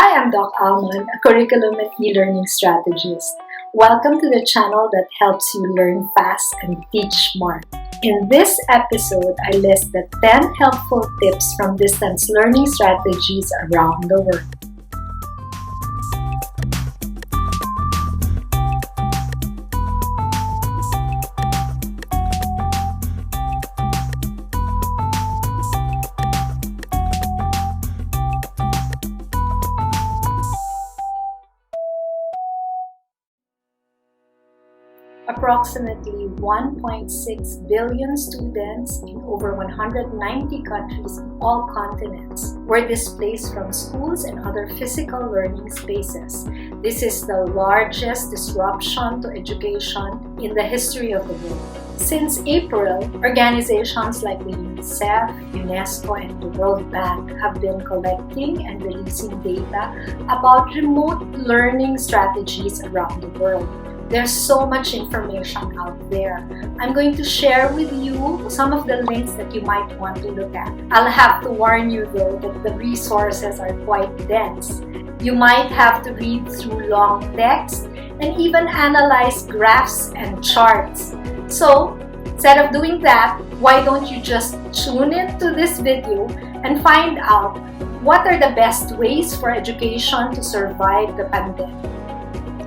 Hi, I'm Doc Alman, a curriculum and e-learning strategist. Welcome to the channel that helps you learn fast and teach smart. In this episode, I list the 10 helpful tips from distance learning strategies around the world. Approximately 1.6 billion students in over 190 countries in all continents were displaced from schools and other physical learning spaces. This is the largest disruption to education in the history of the world. Since April, organizations like the UNICEF, UNESCO, and the World Bank have been collecting and releasing data about remote learning strategies around the world. There's so much information out there. I'm going to share with you some of the links that you might want to look at. I'll have to warn you though that the resources are quite dense. You might have to read through long text and even analyze graphs and charts. So, instead of doing that, why don't you just tune into this video and find out what are the best ways for education to survive the pandemic?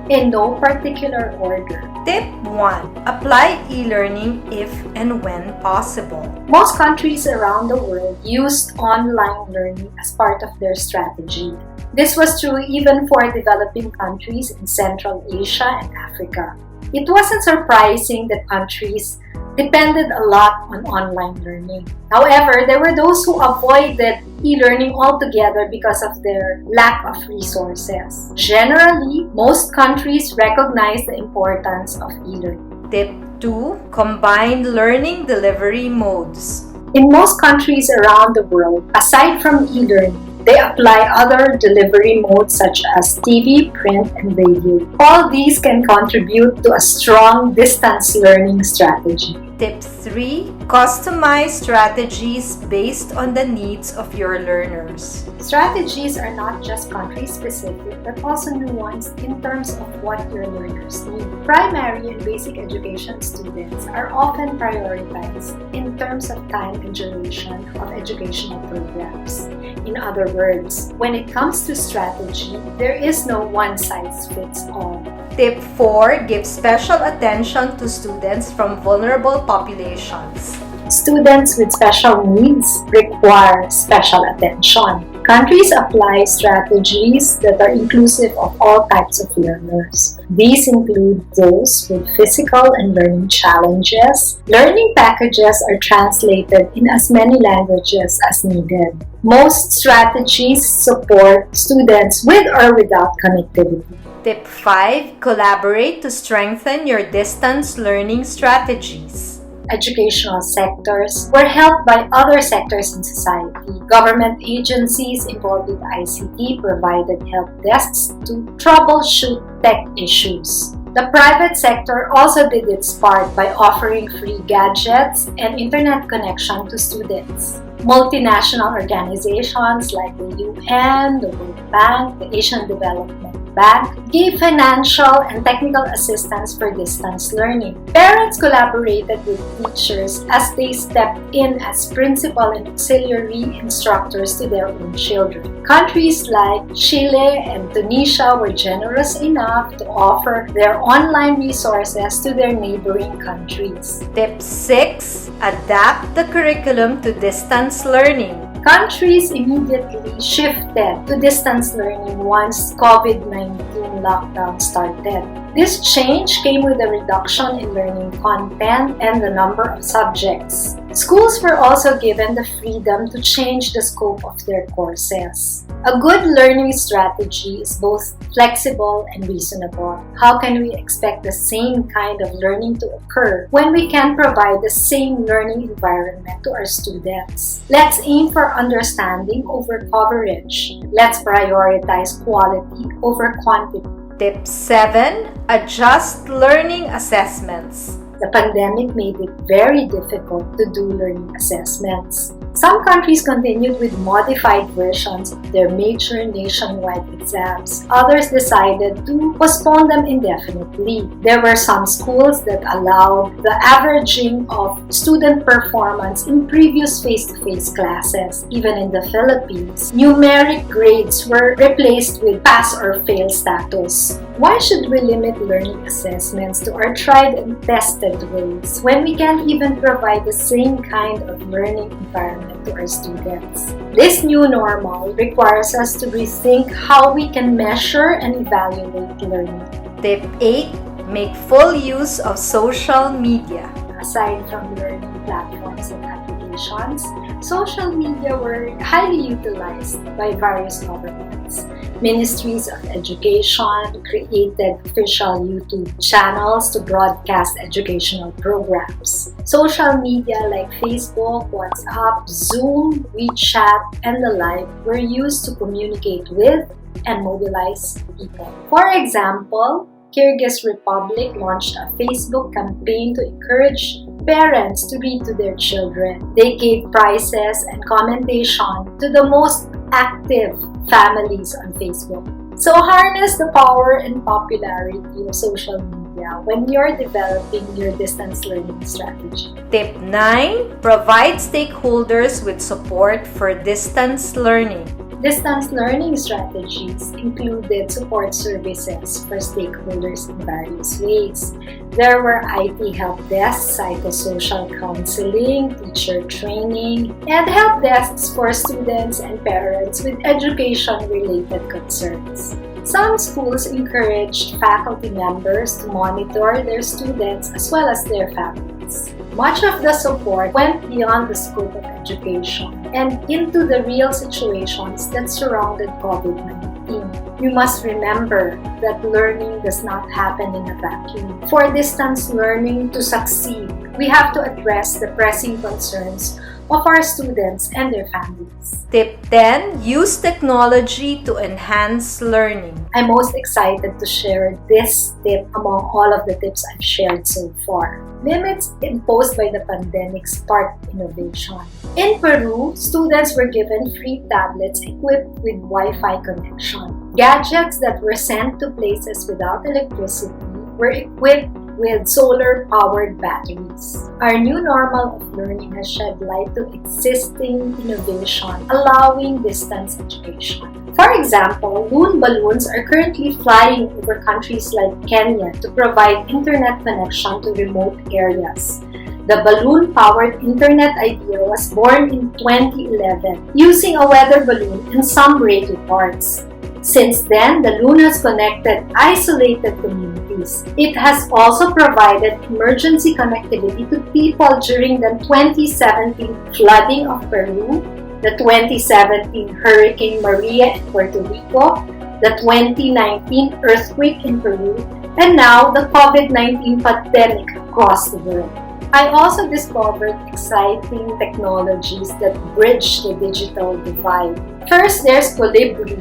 In no particular order. Tip 1. Apply e-learning if and when possible. Most countries around the world used online learning as part of their strategy. This was true even for developing countries in Central Asia and Africa. It wasn't surprising that countries depended a lot on online learning. However, there were those who avoided e-learning altogether because of their lack of resources. Generally, most countries recognize the importance of e-learning. Tip 2. Combine learning delivery modes. In most countries around the world, aside from e-learning, they apply other delivery modes such as TV, print, and radio. All these can contribute to a strong distance learning strategy. Tip 3. Customize strategies based on the needs of your learners. Strategies are not just country-specific, but also nuanced in terms of what your learners need. Primary and basic education students are often prioritized in terms of time and duration of educational programs. In other words, when it comes to strategy, there is no one-size-fits-all. Tip 4. Give special attention to students from vulnerable populations. Students with special needs require special attention. Countries apply strategies that are inclusive of all types of learners. These include those with physical and learning challenges. Learning packages are translated in as many languages as needed. Most strategies support students with or without connectivity. Tip 5. Collaborate to strengthen your distance learning strategies. Educational sectors were helped by other sectors in society. Government agencies involved with ICT provided help desks to troubleshoot tech issues. The private sector also did its part by offering free gadgets and internet connection to students. Multinational organizations like the UN, the World Bank, the Asian Development Bank gave financial and technical assistance for distance learning. Parents collaborated with teachers as they stepped in as principal and auxiliary instructors to their own children. Countries like Chile and Tunisia were generous enough to offer their online resources to their neighboring countries. Tip 6. Adapt the curriculum to distance learning. Countries immediately shifted to distance learning once COVID-19 lockdown started. This change came with a reduction in learning content and the number of subjects. Schools were also given the freedom to change the scope of their courses. A good learning strategy is both flexible and reasonable. How can we expect the same kind of learning to occur when we can provide the same learning environment to our students? Let's aim for understanding over coverage. Let's prioritize quality over quantity. Tip 7. Adjust learning assessments. The pandemic made it very difficult to do learning assessments. Some countries continued with modified versions of their major nationwide exams. Others decided to postpone them indefinitely. There were some schools that allowed the averaging of student performance in previous face-to-face classes. Even in the Philippines, numeric grades were replaced with pass or fail status. Why should we limit learning assessments to our tried and tested ways when we can't even provide the same kind of learning environment to our students? This new normal requires us to rethink how we can measure and evaluate learning. Tip 8. Make full use of social media. Aside from learning platforms and applications, social media were highly utilized by various governments. Ministries of Education created official YouTube channels to broadcast educational programs. Social media like Facebook, WhatsApp, Zoom, WeChat, and the like were used to communicate with and mobilize people. For example, Kyrgyz Republic launched a Facebook campaign to encourage parents to read to their children. They gave prizes and commendation to the most active families on Facebook. So harness the power and popularity of social media when you're developing your distance learning strategy. Tip 9. Provide stakeholders with support for distance learning. Distance learning strategies included support services for stakeholders in various ways. There were IT help desks, psychosocial counseling, teacher training, and help desks for students and parents with education-related concerns. Some schools encouraged faculty members to monitor their students as well as their families. Much of the support went beyond the scope of education and into the real situations that surrounded COVID-19. You must remember that learning does not happen in a vacuum. For distance learning to succeed, we have to address the pressing concerns of our students and their families. Tip 10. Use technology to enhance learning. I'm most excited to share this tip among all of the tips I've shared so far. Limits imposed by the pandemic sparked innovation. In Peru, students were given free tablets equipped with Wi-Fi connection. Gadgets that were sent to places without electricity were equipped with solar-powered batteries. Our new normal of learning has shed light to existing innovation, allowing distance education. For example, Loon balloons are currently flying over countries like Kenya to provide internet connection to remote areas. The balloon-powered internet idea was born in 2011 using a weather balloon and some radio parts. Since then, the Loon has connected isolated communities. It has also provided emergency connectivity to people during the 2017 flooding of Peru, the 2017 Hurricane Maria in Puerto Rico, the 2019 earthquake in Peru, and now the COVID-19 pandemic across the world. I also discovered exciting technologies that bridge the digital divide. First, there's Colibri,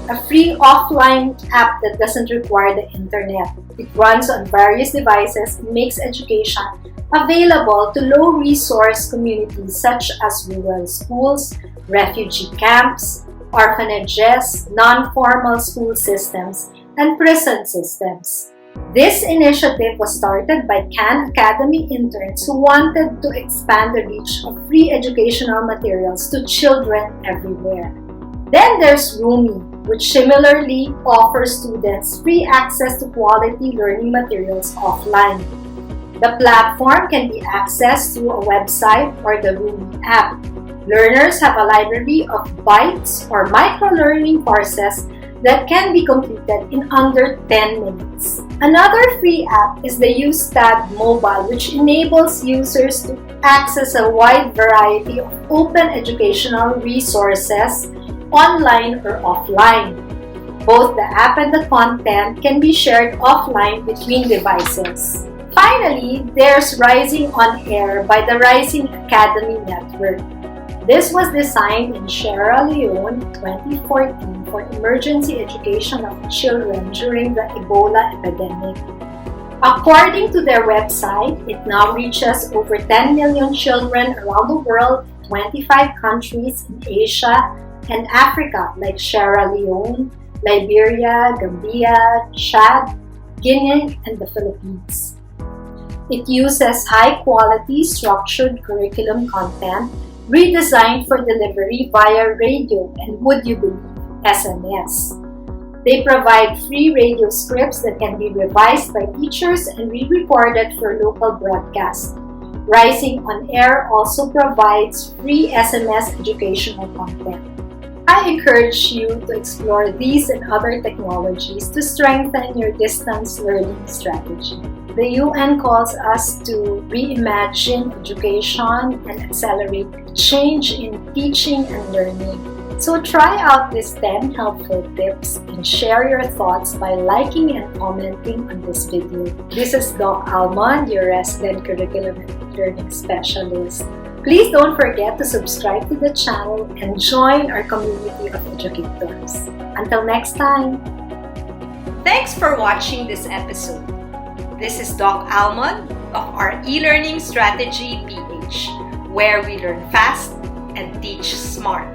a free offline app that doesn't require the internet. It runs on various devices and makes education available to low-resource communities such as rural schools, refugee camps, orphanages, non-formal school systems, and prison systems. This initiative was started by Khan Academy interns who wanted to expand the reach of free educational materials to children everywhere. Then there's Rumi, which similarly offers students free access to quality learning materials offline. The platform can be accessed through a website or the Rumi app. Learners have a library of bites or micro-learning courses that can be completed in under 10 minutes. Another free app is the USTAD Mobile, which enables users to access a wide variety of open educational resources online or offline. Both the app and the content can be shared offline between devices. Finally, there's Rising on Air by the Rising Academy Network. This was designed in Sierra Leone in 2014 for emergency education of children during the Ebola epidemic. According to their website, it now reaches over 10 million children around the world 25 countries in Asia and Africa like Sierra Leone, Liberia, Gambia, Chad, Guinea, and the Philippines. It uses high-quality structured curriculum content redesigned for delivery via radio and, would you believe, SMS. They provide free radio scripts that can be revised by teachers and re-recorded for local broadcast. Rising on Air also provides free SMS educational content. I encourage you to explore these and other technologies to strengthen your distance learning strategy. The UN calls us to reimagine education and accelerate change in teaching and learning. So try out these 10 helpful tips and share your thoughts by liking and commenting on this video. This is Doc Almond, your resident curriculum and learning specialist. Please don't forget to subscribe to the channel and join our community of educators. Until next time! Thanks for watching this episode. This is Doc Almond of our e-learning strategy PH, where we learn fast and teach smart.